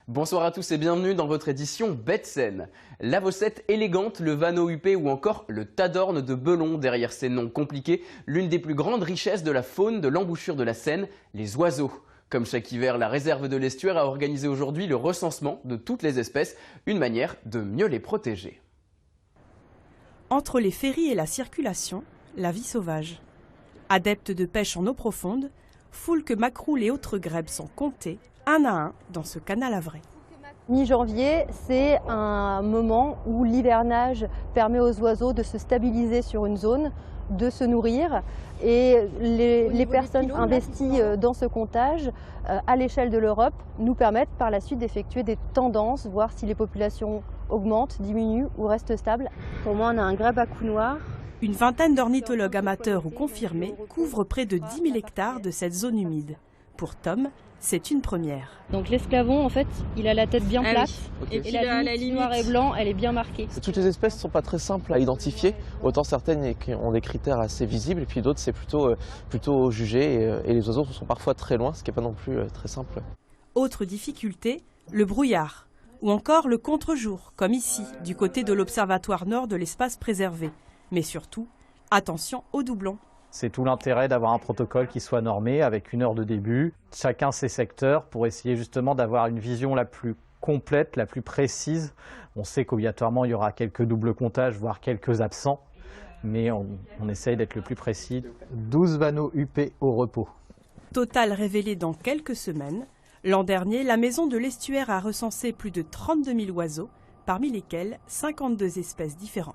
Bonsoir à tous et bienvenue dans votre édition Bête Scène. La Vossette élégante, le Vanneau huppé ou encore le Tadorne de Belon. Derrière ces noms compliqués, l'une des plus grandes richesses de la faune de l'embouchure de la Seine, les oiseaux. Comme chaque hiver, la réserve de l'Estuaire a organisé aujourd'hui le recensement de toutes les espèces, une manière de mieux les protéger. Entre les ferries et la circulation, la vie sauvage. Adeptes de pêche en eau profonde, foulques, macroules et autres grèbes sont comptés, un à un, dans ce canal havrais. Mi-janvier, c'est un moment où l'hivernage permet aux oiseaux de se stabiliser sur une zone, de se nourrir. Et les personnes investies dans ce comptage, à l'échelle de l'Europe, nous permettent par la suite d'effectuer des tendances, voir si les populations augmentent, diminuent ou restent stables. Pour moi, on a un grèbe à cou noir. Une vingtaine d'ornithologues amateurs ou confirmés couvrent près de 10 000 hectares de cette zone humide. Pour Tom, c'est une première. Donc l'esclavon, en fait, il a la tête bien plate. Okay. Et la limite noir et blanc, elle est bien marquée. Toutes les espèces ne sont pas très simples à identifier. Autant certaines ont des critères assez visibles et puis d'autres c'est plutôt jugé. Et les oiseaux sont parfois très loin, ce qui n'est pas non plus très simple. Autre difficulté, le brouillard. Ou encore le contre-jour, comme ici, du côté de l'Observatoire Nord de l'espace préservé. Mais surtout, attention aux doublons. C'est tout l'intérêt d'avoir un protocole qui soit normé avec 1 heure de début, chacun ses secteurs pour essayer justement d'avoir une vision la plus complète, la plus précise. On sait qu'obligatoirement il y aura quelques doubles comptages, voire quelques absents, mais on essaye d'être le plus précis. 12 vanneaux huppés au repos. Total révélé dans quelques semaines. L'an dernier, la maison de l'Estuaire a recensé plus de 32 000 oiseaux, parmi lesquels 52 espèces différentes.